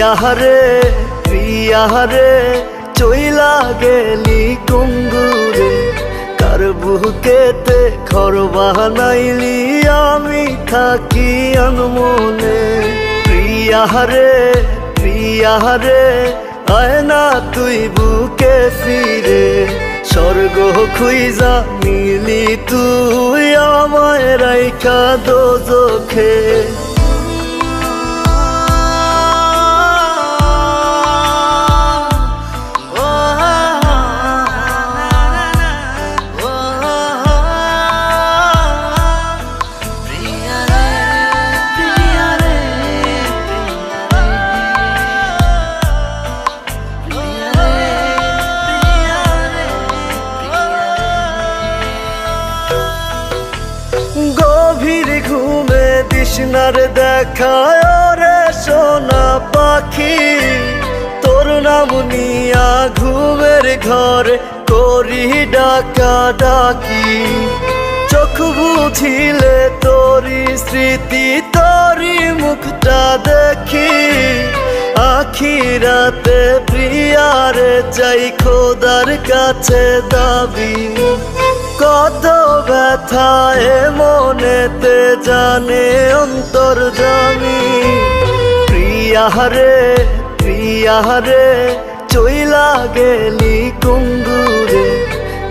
প্রিয়ারে প্রিয়ারে চইলা গেলি কুঙ্গুরে কার বুকেতে ঘর বানাইলি আমি থাকি আনমনে প্রিয়ারে প্রিয়ারে আয় না তুই বুকে ফিরে স্বর্গ খুইজা মিলি তুই আমায় রাইখা দোজখে গভীর ঘুমে দিশনার দেখায় রে সোনা পাখি তোর নাম নিয়া ঘুমের ঘরে করি ডাকা ডাকি চোখ বুঝিলে তোরি স্মৃতি তোরি মুখটা দেখি আখিরাতে প্রিয়ারে চাই খোদার কাছে দাবি কত ব্যথায় মনেতে জানে অন্তর্যামী প্রিয়ারে প্রিয়ারে চইলা গেলি কুঙ্গুরে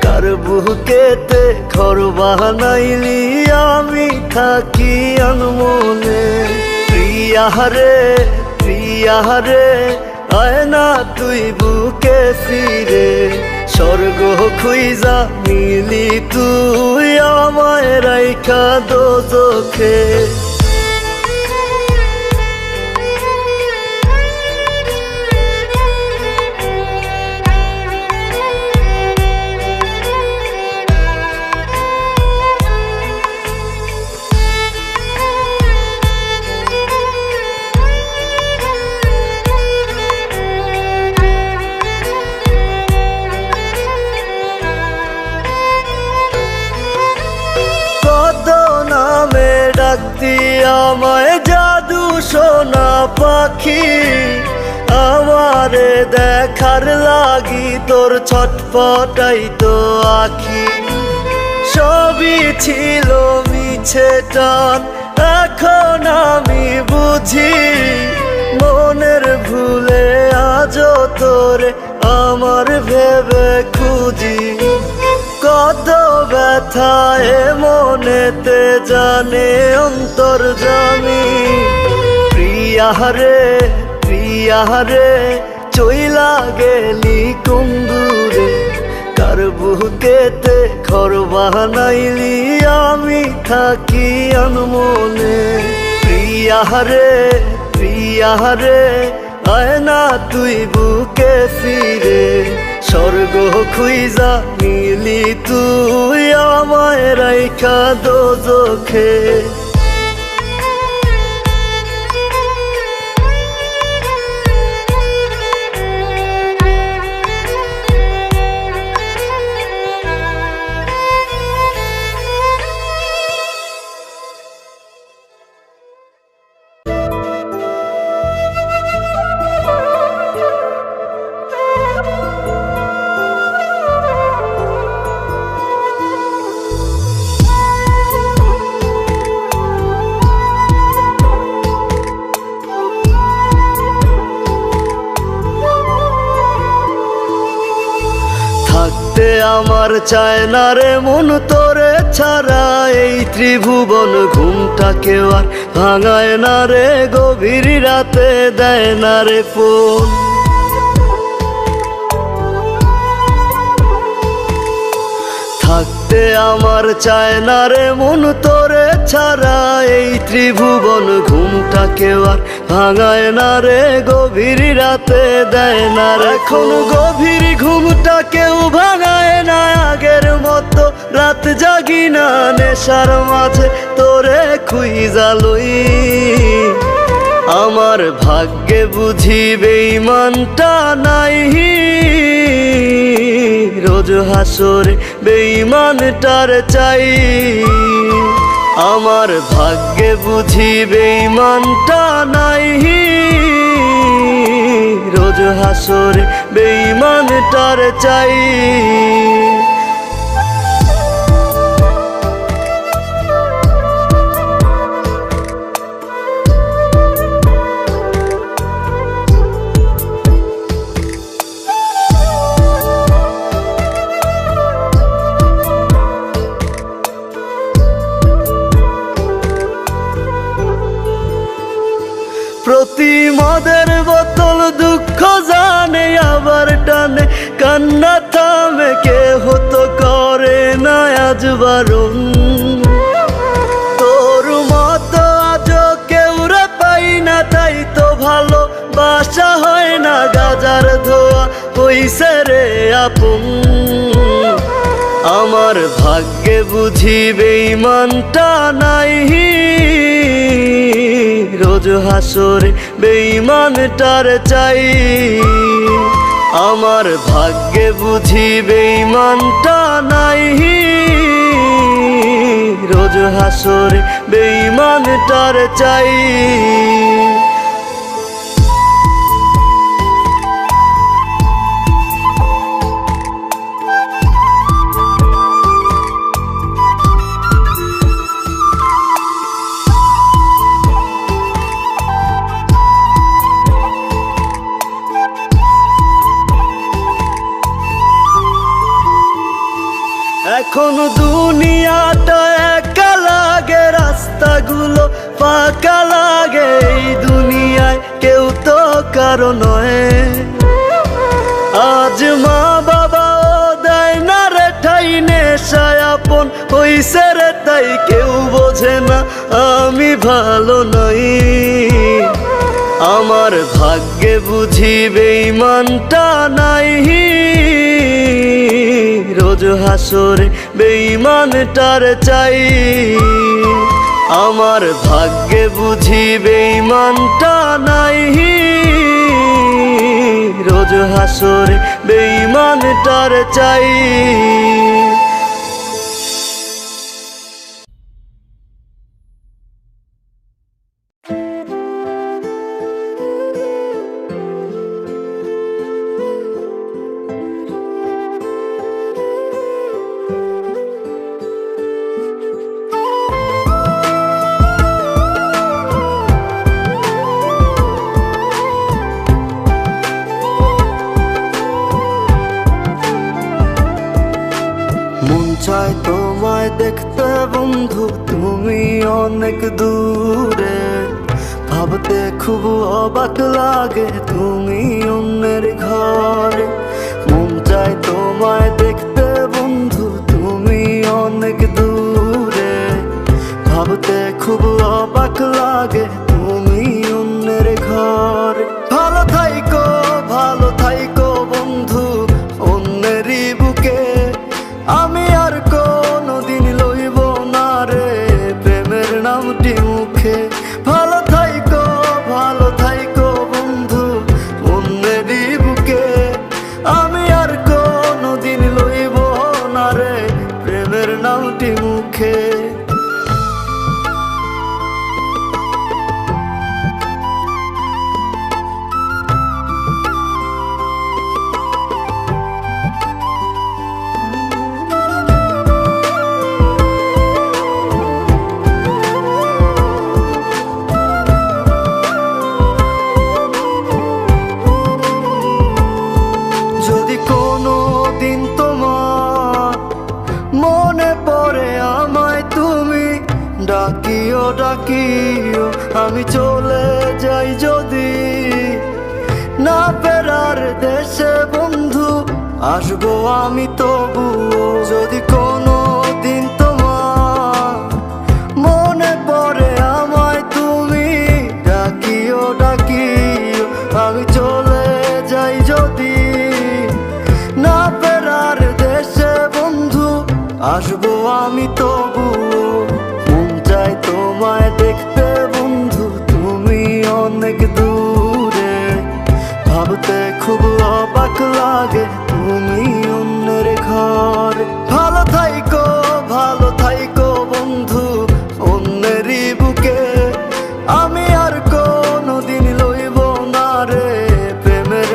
কার বুকেতে ঘর বানাইলি আমি থাকি আনমনে প্রিয়ারে প্রিয়ারে আয় না তুই বুকে ফিরে স্বর্গ খুইজা মিলি তুই আমায় রাইখা দোজখে ডাকতি আমায় জাদু সোনা পাখি আমারে দেখার লাগি তোর ছটফটাই তো আখি সবই ছিল মিছে টান এখন আমি বুঝি মনের ভুলে আজও তোরে আমার ভেবে খুঁজি কত ব্যথায় মনেতে জানে অন্তর্যামী প্রিয়ারে প্রিয়ারে চইলা গেলি কুঙ্গুরে কার বুকেতে ঘর বানাইলি আমি থাকি আনমনে প্রিয়ারে প্রিয়ারে আয় না তুই বুকে ফিরে স্বর্গ খুইজা মিলি তুই আমায় রাইখা দোজখে আমার চায় না রে মন তোরে ছাড়া এই ত্রিভুবন ঘুমটাকে আর ভাঙায় না রে গভীর রাতে দেয় না রে ফোন থাকতে আমার চায় না রে মন তোরে ছাড়া এই ত্রিভুবন ঘুমটাকে আর ভাঙায় না রে গভীর রাতে দেয় না রে এখন গভীর ঘুমটা কেউ ভাঙায় না আগের মতো রাত জাগি না নেশার মাঝে তোরে খুইজা লই আমার ভাগ্যে বুঝি বেঈমানটা নাই রোজ হাসরে বেঈমানটার চাই আমার ভাগ্যে বুঝি বেঈমানটা নাই রোজ হাসরে বেঈমানটার চাই। প্রতি মদের বোতল দুঃখ জানে আবার টানে, কান্না থামে কেহ তো করে না আজ বারণ। তোর মতো আজও কেউ রে পাই না, তাই তো ভালো বাসা হয় না, গাজার ধোয়া হইছে রে আপন। আমার ভাগ্যে বুঝি বেঈমানটা নাই, রোজ হাসরে বেঈমানটার চাই। আমার ভাগ্যে বুঝি বেঈমানটা নাই, রোজ হাসরে বেঈমানটার চাই। এখন দুনিয়াটা একা লাগে, রাস্তাগুলো ফাঁকা লাগে, এই দুনিয়ায় কেউ তো কারো নয়। আজ মা বাবাও দেয় না রে ঠাই, নেশায় আপন হইছে রে তাই কেউ বোঝে না আমি ভালো নই। আমার ভাগ্যে বুঝি বেঈমানটা নাই, রোজ হাসরে বেঈমানটার চাই। আমার ভাগ্যে বুঝি বেঈমানটা নাই, রোজ হাসরে বেঈমানটার চাই। চাই তোমায় দেখতে বন্ধু, তুমি অনেক দূরে, ভাবতে খুব অবাক লাগে তুমি অন্যের ঘরে। মন চাই তোমায় দেখতে বন্ধু, তুমি অনেক দূরে, ভাবতে খুব অবাক লাগে তুমি অন্যের ঘরে। ভালো থাইকো বন্ধু অন্যেরই বুকে, আমি আর কোনদিন লইব না রে প্রেমের নামটি মুখে। ভালো থাইকো বন্ধু অন্যেরই বুকে, আমি আর কোনদিন লইব না রে প্রেমের নামটি মুখে। ডাকিও আমি চলে যাই যদি, না ফেরার দেশে বন্ধু আসবো আমি তবুও। যদি কোনো দিন তোমার মনে পড়ে আমায় তুমি ডাকিও আমি চলে যাই যদি, না ফেরার দেশে বন্ধু আসবো আমি তবুও। তোমায় দেখতে বন্ধু তুমি অনেক দূরে, ভাবতে খুব অবাক লাগে তুমি অন্যের ঘরে। ভালো থাইকো বন্ধু অন্যেরই বুকে, আমি আর কোনদিন লইব না রে প্রেমের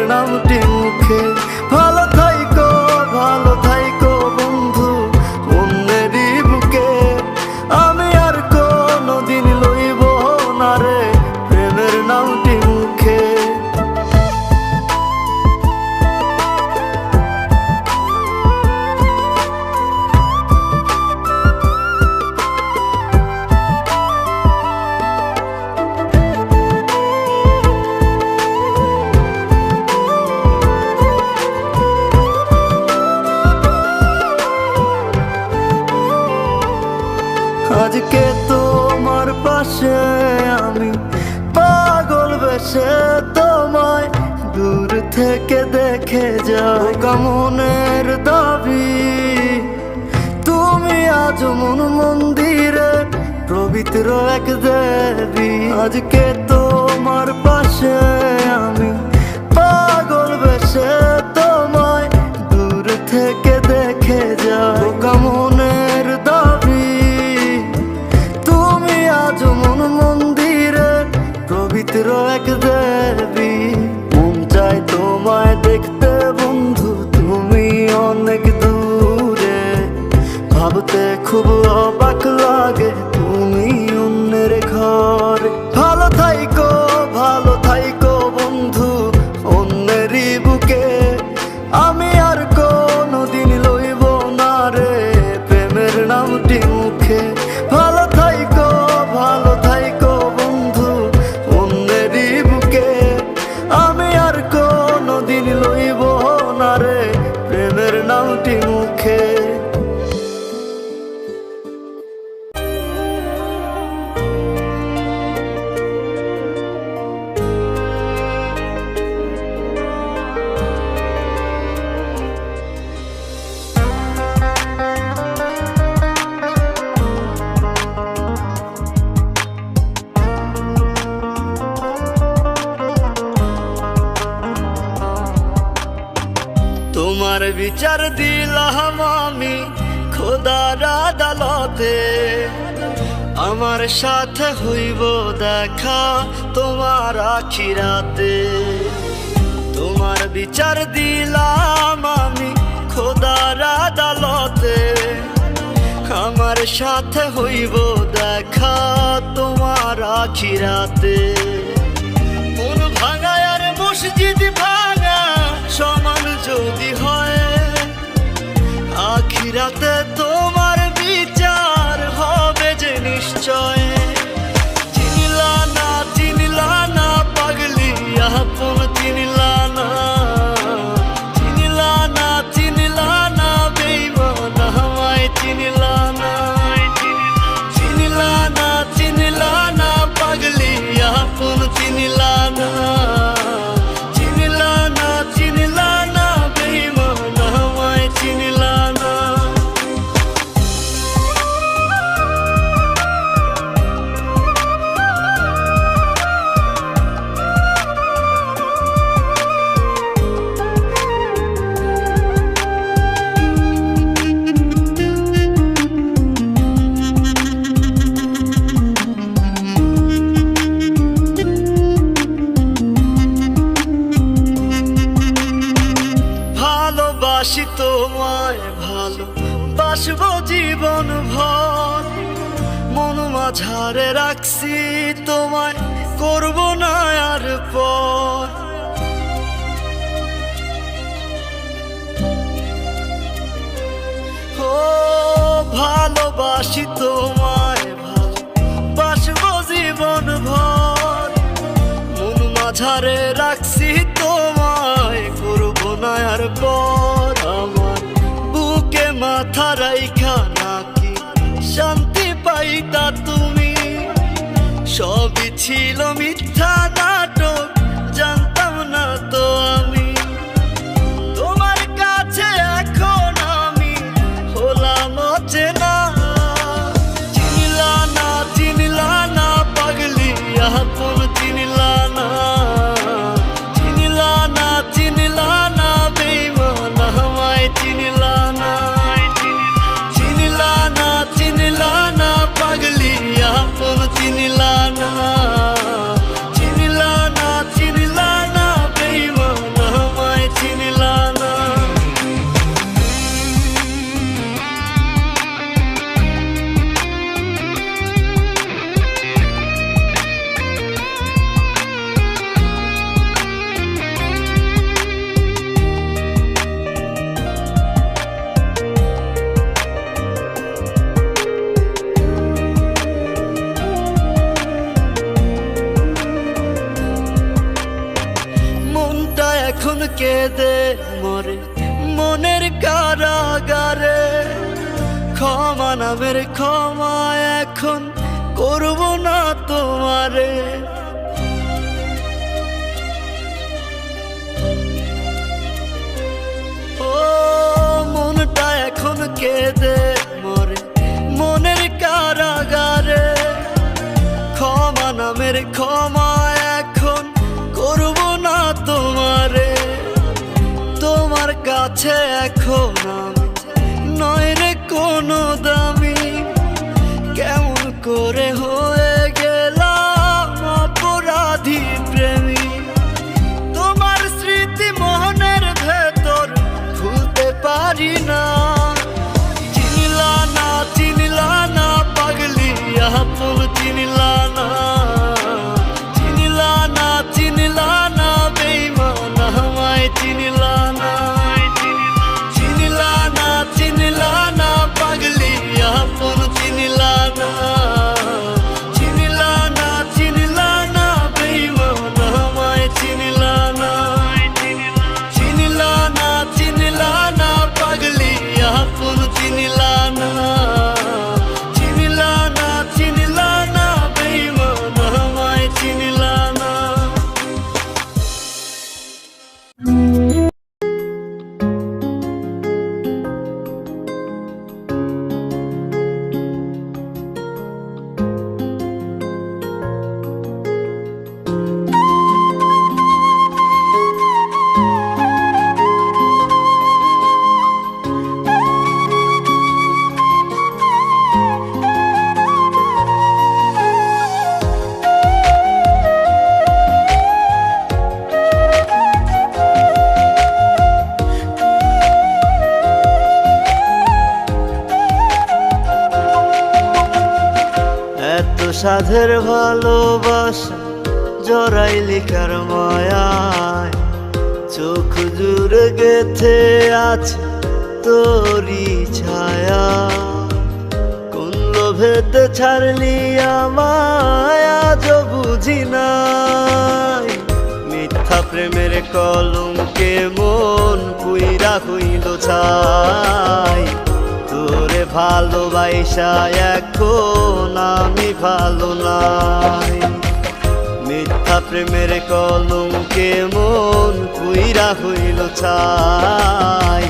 থেকে দেখে যাও মনের দাবি। তুমি আজ মন মন্দিরে পবিত্র এক দেবী। আজকে তোমার পাশে আমি পাগল বেশে তোমায় দূর থেকে দেখে যাও মনের দাবি। তুমি আজ মন মন্দিরে পবিত্র এক দেবী। মন চায় তোমায় দেখতে বন্ধু, তুমি অনেক দূরে। ভাবতে খুব অবাক লাগে তুমি অন্যের ঘরে। ভালো থাইকো বন্ধু অন্যেরই বুকে। আমি আর কোনোদিন লইব না রে প্রেমের নামটি মুখে। ভালো থাইকো বন্ধু অন্যেরই বুকে। আমি আর কোনোদিন লইব না রে প্রেমের নামটি মুখে। তোমার বিচার দিলাম আমি খোদার আদালতে। আমার সাথে হইব দেখা তোমার আখিরাতে। তোমার বিচার দিলাম আমি খোদার আদালতে। আমার সাথে হইব দেখা তোমার আখিরাতে। মন ভাঙা আর মসজিদ ভাঙা সমান যদি হয়, আখিরাতে তোমার বিচার হবে যে নিশ্চয়। চিনলা না পাগলি আপন চিনলা না বেঈমান আমায় চিনলা না পাগলি আপন চিনলা না। ভালোবাসি তোমায় ভালোবাসবো জীবন ভর। মন মাঝারে রাখছি তোমায় করব না আর পর। ও ভালোবাসি তোমায় ভালোবাসবো জীবন ভর। মন মাঝারে রাখছি তোমায় করব না আর পর। আমার বুকে মাথা রাইখা নাকি শান্তি পাইতা তুমি। সবই ছিল মিথ্যা নাটক, জানতাম না তো আমি। তোমার কাছে এখন আমি হলাম অচেনা। চিনলা না পাগলি আপন চিনলা না। চিনলা না বেঈমান আমায় চিনলা না। চিনলা না পাগলি আপন চিনলা না। চিনলা না বেঈমান আমায় চিনলা না। এখন কেঁদে মরে মনের কারাগারে। ক্ষমা নামের ক্ষমা এখন করব না তোমারে। কাছে এখন আমি নয় রে কোনো দামি। কেমন করে হয়ে গেলাম অপরাধী প্রেমী। তোমার স্মৃতি মনের ভেতর ভুলতে পারি না। চিনলা না পাগলি আপন চিনলা না। চিনলা না বেঈমান আমায় চিনলা না। চিনলা না পাগলি আপন চিনলা না। চিনলা না বেঈমান আমায় চিনলা না। চিনলা না পাগলি আপন চিনলা না। চিনলা না বেঈমান আমায় চিনলা না। এত সাধের ভালোবাসা জড়াইলি কার মায়ায়। চোখ জুড়ে গেথে আছে তোরি ছায়া। কোন লোভেতে ছাড়লি আমায় আজ বুঝি নাই। মিথ্যা প্রেমের কলঙ্কে মন পুইরা হইল ছাই। তোরে ভালোবাসা এখন আমি ভালো নাই। মিথ্যা প্রেমের কলঙ্কে মন পুইরা হইল ছাই।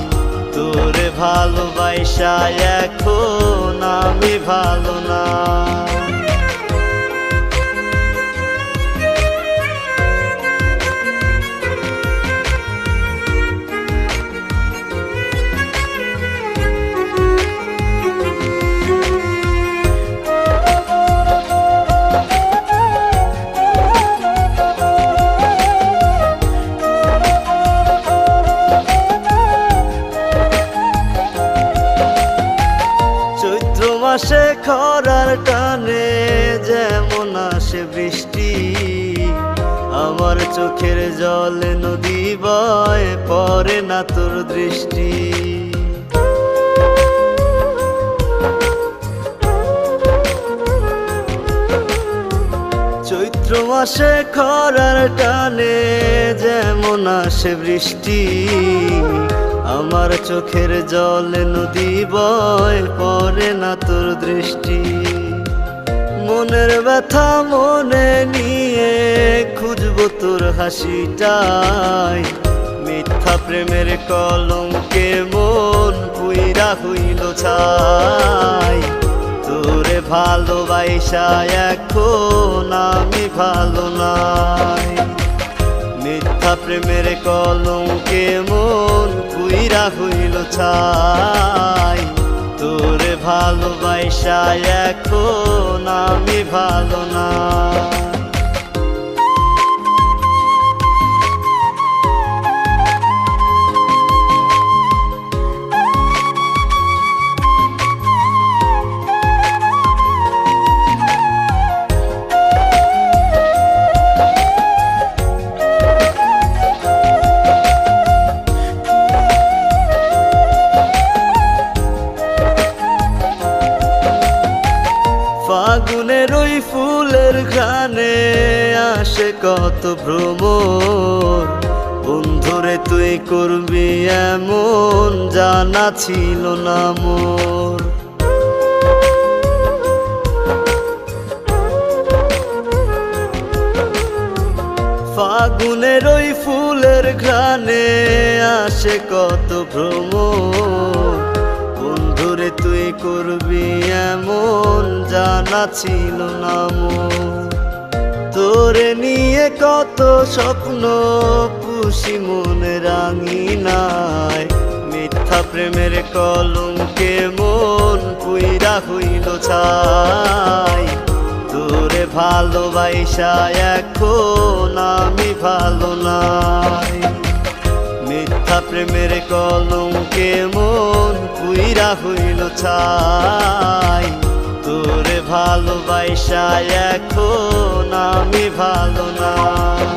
তোরে ভালোবাসা এখন আমি ভালো নাই। মাসে খরার টানে যেমন আসে বৃষ্টি। আমার চোখের জলে নদী বয় পড়ে না তোর দৃষ্টি। চৈত্র মাসে খরার টানে যেমন আসে বৃষ্টি। আমার চোখের জলে নদী বয় পড়ে না তোর দৃষ্টি। মনের ব্যথা মনে নিয়ে খুঁজবো তোর হাসিটাই। মিথ্যা প্রেমের কলঙ্কে মন পুইরা হইল ছাই। তোরে ভালোবাসা এখন আমি ভালো নাই। মিথ্যা প্রেমের কলঙ্কে মন পুইরা হইল ছাই। তোরে ভালোবাসা এখন আমি ভালো নাই। ফাগুনের ওই ফুলের ঘ্রাণে আসে কত ভ্রমর। বন্ধুরে তুই করবি এমন জানা ছিল না মোর। ফাগুনের ওই ফুলের ঘ্রাণে আসে কত ভ্রমর। বন্ধুরে তুই করবি এমন জানা ছিল না মোর। তোরে নিয়ে কত স্বপ্ন পুষি মনে রাঙিনায়। প্রেমের কলঙ্কে মন পুইরা হইল ছাই, তোরে ভালোবাসা এখন আমি ভালো নাই। মিথ্যা প্রেমের কলঙ্কে মন পুইরা হইল ছাই, তোরে ভালোবাসা এখন আমি ভালো নাই।